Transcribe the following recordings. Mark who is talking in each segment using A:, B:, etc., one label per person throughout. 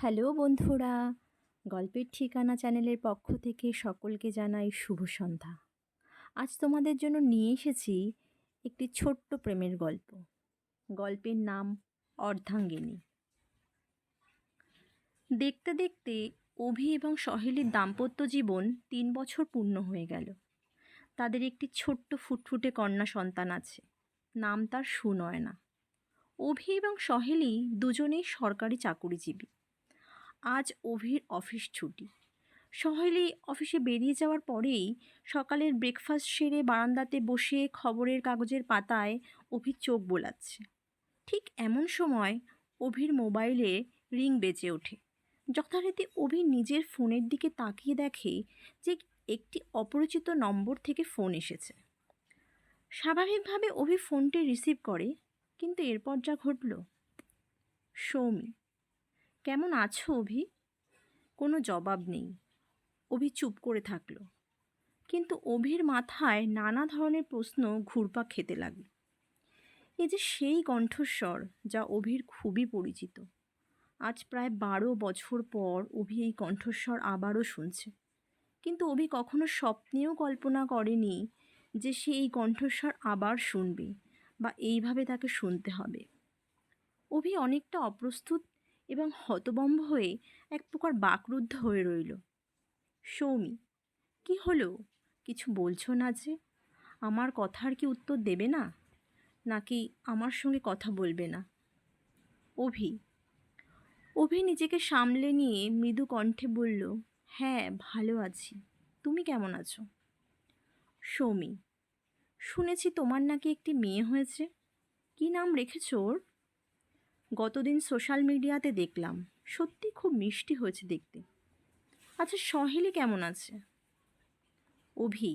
A: Hello বন্ধুরা, গল্পের ঠিকানা চ্যানেলের পক্ষ থেকে সকলকে জানাই শুভ সন্ধ্যা। আজ তোমাদের জন্য নিয়ে এসেছি একটি ছোট্ট প্রেমের গল্প। গল্পের নাম অর্ধাঙ্গিনী। দেখতে দেখতে অভি এবং সহেলীর দাম্পত্য জীবন 3 বছর পূর্ণ হয়ে গেল। তাদের একটি ছোট্ট ফুটফুটে কন্যা সন্তান আছে, নাম তার সুনয়না। অভি এবং সহেলী দুজনেই সরকারি চাকুরিজীবী। আজ অভির অফিস ছুটি। সহেলী অফিসে বেরিয়ে যাওয়ার পরেই সকালের ব্রেকফাস্ট সেরে বারান্দাতে বসে খবরের কাগজের পাতায় অভির চোখ বোলাচ্ছে। ঠিক এমন সময় অভির মোবাইলে রিং বেজে ওঠে। যথারীতি অভি নিজের ফোনের দিকে তাকিয়ে দেখে যে একটি অপরিচিত নম্বর থেকে ফোন এসেছে। স্বাভাবিকভাবে অভি ফোনটি রিসিভ করে, কিন্তু এরপর যা ঘটল। সৌমি, কেমন আছো অভি? কোনো জবাব নেই। অভি চুপ করে থাকল, কিন্তু অভির মাথায় নানা ধরনের প্রশ্ন ঘুরপাক খেতে লাগল। এ যে সেই কণ্ঠস্বর যা অভির খুবই পরিচিত। আজ প্রায় 12 বছর পর অভি এই কণ্ঠস্বর আবারও শুনছে, কিন্তু অভি কখনো স্বপ্নেও কল্পনা করেনি যে সে এই কণ্ঠস্বর আবার শুনবে বা এইভাবে তাকে শুনতে হবে। অভি অনেকটা অপ্রস্তুত এবং হতভম্ব হয়ে এক প্রকার বাকরুদ্ধ হয়ে রইল। সৌমি, কি হলো? কিছু বলছো না যে? আমার কথার কি উত্তর দেবে না, নাকি আমার সঙ্গে কথা বলবে না? অভি অভি নিজেকে সামলে নিয়ে মৃদু কণ্ঠে বলল, হ্যাঁ ভালো আছি, তুমি কেমন আছো? সৌমি, শুনেছি তোমার নাকি একটি মেয়ে হয়েছে, কি নাম রেখেছো ওর? গতদিন সোশ্যাল মিডিয়াতে দেখলাম, সত্যি খুব মিষ্টি হয়েছে দেখতে। আচ্ছা, সহেলী কেমন আছে? অভি,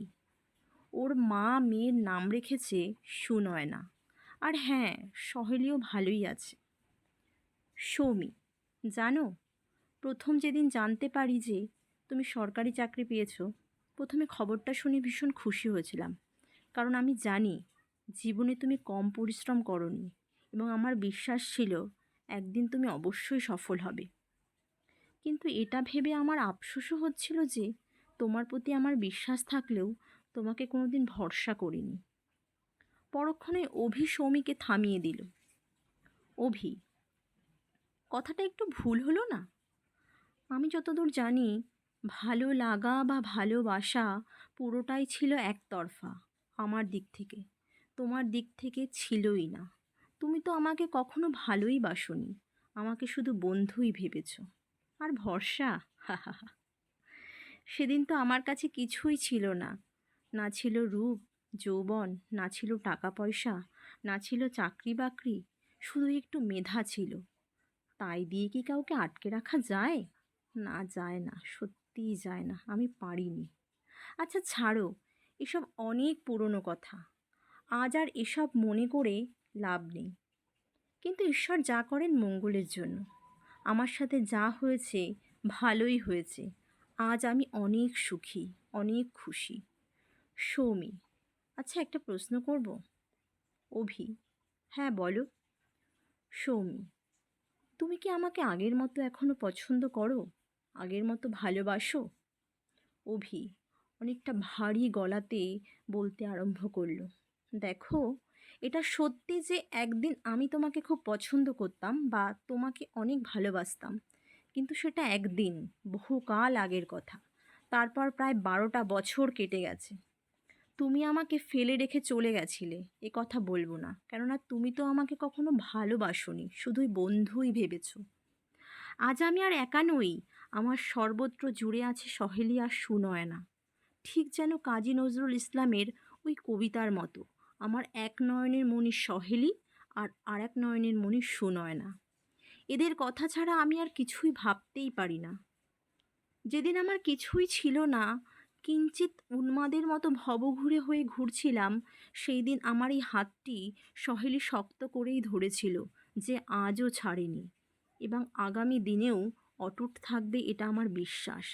A: ওর মা মেয়ের নাম রেখেছে সুনয়না। আর হ্যাঁ, সহেলীও ভালোই আছে। সৌমি, জানো, প্রথম যেদিন জানতে পারি যে তুমি সরকারি চাকরি পেয়েছো, প্রথমে খবরটা শুনে ভীষণ খুশি হয়েছিলাম। কারণ আমি জানি জীবনে তুমি কম পরিশ্রম করনি, এবং আমার বিশ্বাস ছিল একদিন তুমি অবশ্যই সফল হবে। কিন্তু এটা ভেবে আমার আফসোসও হচ্ছিল যে তোমার প্রতি আমার বিশ্বাস থাকলেও তোমাকে কোনোদিন ভরসা করিনি। পরক্ষণে অভি সৌমিকে থামিয়ে দিল। অভি, কথাটা একটু ভুল হলো না? আমি যতদূর জানি, ভালো লাগা বা ভালোবাসা পুরোটাই ছিল একতরফা আমার দিক থেকে। তোমার দিক থেকে ছিলই না। তুমি তো আমাকে কখনো ভালোই বাসোনি, আমাকে শুধু বন্ধুই ভেবেছ। আর ভরসা, হা হা হা। সেদিন তো আমার কাছে কিছুই ছিল না। না ছিল রূপ, যৌবন, না ছিল টাকা পয়সা, না ছিল চাকরি বাকরি, শুধু একটু মেধা ছিল। তাই দিয়ে কি কাউকে আটকে রাখা যায়? না, যায় না, সত্যিই যায় না, আমি পারিনি। আচ্ছা ছাড়ো, এসব অনেক পুরনো কথা। আজ আর এসব মনে করে লাভ নেই। কিন্তু ঈশ্বর যা করেন মঙ্গলের জন্য। আমার সাথে যা হয়েছে ভালোই হয়েছে। আজ আমি অনেক সুখী, অনেক খুশি। সৌমি, আচ্ছা একটা প্রশ্ন করব? অভি, হ্যাঁ বলো। সৌমি, তুমি কি আমাকে আগের মতো এখনো পছন্দ করো? আগের মতো ভালোবাসো? অভি অনেকটা ভারী গলাতে বলতে আরম্ভ করলো, দেখো, এটা সত্যি যে একদিন আমি তোমাকে খুব পছন্দ করতাম বা তোমাকে অনেক ভালোবাসতাম, কিন্তু সেটা একদিন, বহুকাল আগের কথা। তারপর প্রায় 12টা বছর কেটে গেছে। তুমি আমাকে ফেলে রেখে চলে গেছিলে, এ কথা বলবো না, কেননা তুমি তো আমাকে কখনো ভালোবাসোনি, শুধুই বন্ধুই ভেবেছো। আজ আমি আর একা নই, আমার সর্বত্র জুড়ে আছে সহেলী আর সুনয়না। ঠিক যেন কাজী নজরুল ইসলামের ওই কবিতার মতো, আমার এক নয়নের মণি সহেলী আর আরেক নয়নের মণি সুনয়না। এদের কথা ছাড়া আমি আর কিছুই ভাবতেই পারি না। যেদিন আমার কিছুই ছিল না, কিঞ্চিত উন্মাদের মতো ভবঘুরে হয়ে ঘুরছিলাম, সেই দিন আমার এই হাতটি সহেলী শক্ত করেই ধরেছিল, যে আজও ছাড়েনি, এবং আগামী দিনেও অটুট থাকবে, এটা আমার বিশ্বাস।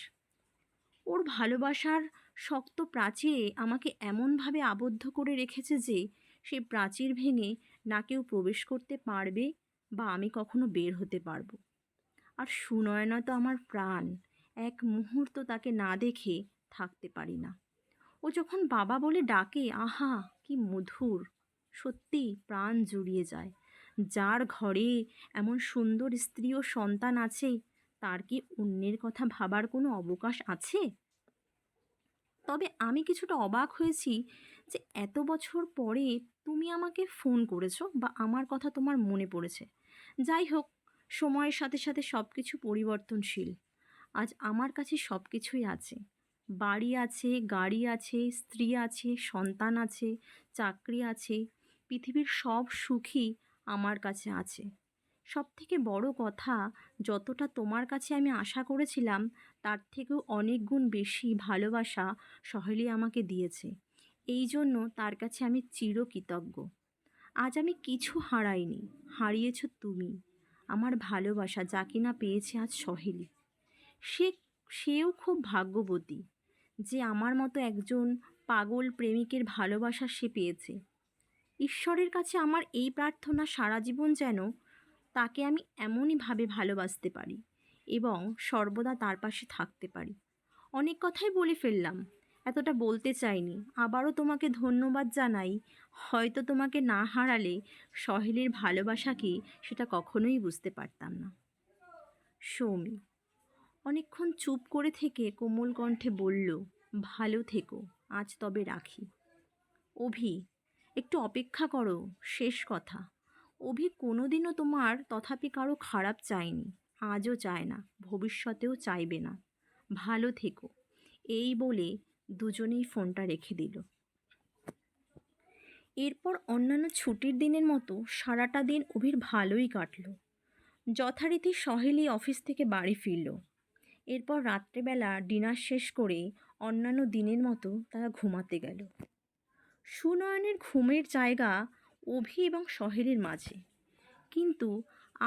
A: ওর ভালোবাসার শক্ত প্রাচীরে আমাকে এমনভাবে আবদ্ধ করে রেখেছে যে সেই প্রাচীর ভেঙে না কেউ প্রবেশ করতে পারবে বা আমি কখনো বের হতে পারবো। আর সুনয়না তো আমার প্রাণ। এক মুহূর্ত তাকে না দেখে থাকতে পারি না। ও যখন বাবা বলে ডাকে, আহা কি মধুর! সত্যি প্রাণ জুড়িয়ে যায়। যার ঘরে এমন সুন্দর স্ত্রী ও সন্তান আছে, তার কি অন্যের কথা ভাবার কোনো অবকাশ আছে? তবে আমি কিছুটা অবাক হয়েছি যে এত বছর পরে তুমি আমাকে ফোন করেছো বা আমার কথা তোমার মনে পড়েছে। যাই হোক, সময়ের সাথে সাথে সব কিছু পরিবর্তনশীল। আজ আমার কাছে সব কিছুই আছে। বাড়ি আছে, গাড়ি আছে, স্ত্রী আছে, সন্তান আছে, চাকরি আছে। পৃথিবীর সব সুখই আমার কাছে আছে। সবথেকে বড় কথা, যতটা তোমার কাছে আমি আশা করেছিলাম তার থেকেও অনেক গুণ বেশি ভালোবাসা সহেলি আমাকে দিয়েছে। এই জন্য তার কাছে আমি চিরকৃতজ্ঞ। আজ আমি কিছু হারাইনি, হারিয়েছ তুমি। আমার ভালোবাসা যা কিনা পেয়েছে আজ সহেলি। সে সেও খুব ভাগ্যবতী যে আমার মতো একজন পাগল প্রেমিকের ভালোবাসা সে পেয়েছে। ঈশ্বরের কাছে আমার এই প্রার্থনা, সারা জীবন যেন তাকে আমি এমনইভাবে ভালোবাসতে পারি এবং সর্বদা তার পাশে থাকতে পারি। অনেক কথাই বলে ফেললাম, এতটা বলতে চাইনি। আবারও তোমাকে ধন্যবাদ জানাই। হয়তো তোমাকে না হারালে সহেলির ভালোবাসা কি সেটা কখনোই বুঝতে পারতাম না। সৌমি অনেকক্ষণ চুপ করে থেকে কোমল কণ্ঠে বলল, ভালো থেকো, আজ তবে রাখি। অভি, একটু অপেক্ষা করো, শেষ কথা। অভি কোনোদিনও তোমার তথাপি কারো খারাপ চায়নি, আজও চায় না, ভবিষ্যতেও চাইবে না। ভালো থেকো। এই বলে দুজনেই ফোনটা রেখে দিল। এরপর অন্যান্য ছুটির দিনের মতো সারাটা দিন অভির ভালোই কাটল। যথারীতি সহেলি অফিস থেকে বাড়ি ফিরল। এরপর রাত্রেবেলা ডিনার শেষ করে অন্যান্য দিনের মতো তারা ঘুমাতে গেল। সুনয়নের ঘুমের জায়গা অভি এবং সহেলির মাঝে, কিন্তু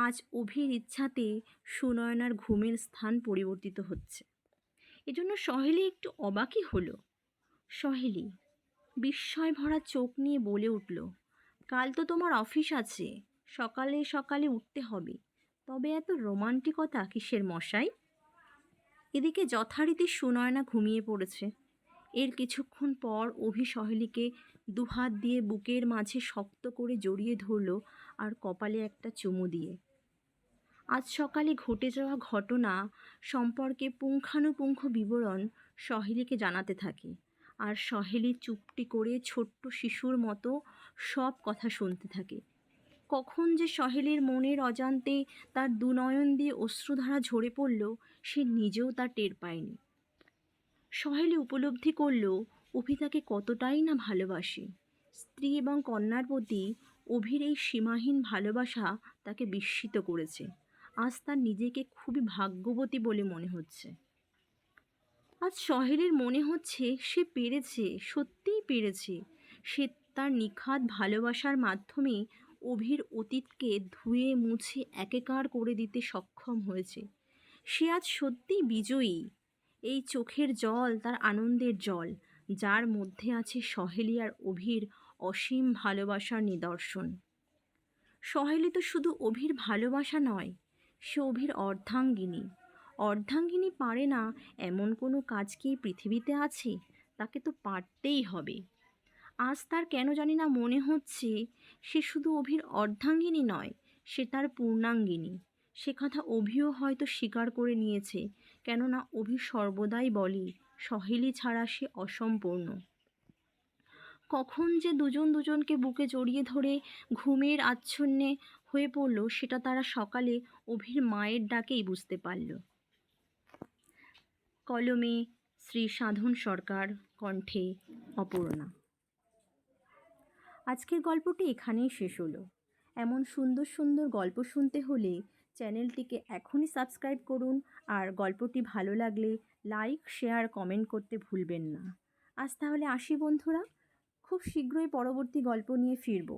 A: আজ অভির ইচ্ছাতে সুনয়নার ঘুমের স্থান পরিবর্তিত হচ্ছে। এজন্য সহেলি একটু অবাকই হলো। সহেলি বিস্ময় ভরা চোখ নিয়ে বলে উঠল, কাল তো তোমার অফিস আছে, সকালে সকালে উঠতে হবে, তবে এত রোমান্টিকতা কিসের মশাই? এদিকে যথারীতি সুনয়না ঘুমিয়ে পড়েছে। এর কিছুক্ষণ পর অভি সহেলিকে দুহাত দিয়ে বুকের মাঝে শক্ত করে জড়িয়ে ধরল আর কপালে একটা চুমু দিয়ে। আজ সকালে ঘটে যাওয়া ঘটনা সম্পর্কে পুঙ্খানুপুঙ্খ বিবরণ সহেলিকে জানাতে থাকে, আর সহেলি চুপটি করে ছোট্ট শিশুর মতো সব কথা শুনতে থাকে। কখন যে সহেলির মনের অজান্তে তার দুনয়ন দিয়ে অশ্রুধারা ঝরে পড়ল, সে নিজেও তা টের পায়নি। সহেলি উপলব্ধি করল অভি তাকে কতটাই না ভালোবাসে। স্ত্রী এবং কন্যার প্রতি অভির এই সীমাহীন ভালোবাসা তাকে বিস্মিত করেছে। আজ তার নিজেকে খুবই ভাগ্যবতী বলে মনে হচ্ছে। আজ সহেলির মনে হচ্ছে সে পেরেছে, সত্যিই পেরেছে। সে তার নিখাদ ভালোবাসার মাধ্যমে অভির অতীতকে ধুয়ে মুছে একাকার করে দিতে সক্ষম হয়েছে। সে আজ সত্যিই বিজয়ী। এই চোখের জল তার আনন্দের জল, যার মধ্যে আছে সহেলি আর অভির অসীম ভালোবাসার নিদর্শন। সহেলি তো শুধু অভির ভালোবাসা নয়, সে অভির অর্ধাঙ্গিনী। অর্ধাঙ্গিনী পারে না এমন কোনো কাজ কি এই পৃথিবীতে আছে? তাকে তো পারতেই হবে। আজ তার কেন জানি না মনে হচ্ছে সে শুধু অভির অর্ধাঙ্গিনী নয়, সে তার পূর্ণাঙ্গিনী। সে কথা অভিও হয়তো স্বীকার করে নিয়েছে, কেননা অভি সর্বদাই বলে সহেলি ছাড়া সে অসম্পূর্ণ। কখন যে দুজন দুজনকে বুকে জড়িয়ে ধরে ঘুমের আচ্ছন্নে হয়ে পড়ল, সেটা তারা সকালে অভির মায়ের ডাকেই বুঝতে পারল। কলমে শ্রী সাধন সরকার, কণ্ঠে অপর্ণা। আজকের গল্পটি এখানেই শেষ হলো। এমন সুন্দর সুন্দর গল্প শুনতে হলে চ্যানেলটিকে এখনই সাবস্ক্রাইব করুন, আর গল্পটি ভালো লাগলে লাইক, শেয়ার, কমেন্ট করতে ভুলবেন না। আজ তাহলে আসি বন্ধুরা, খুব শীঘ্রই পরবর্তী গল্প নিয়ে ফিরব।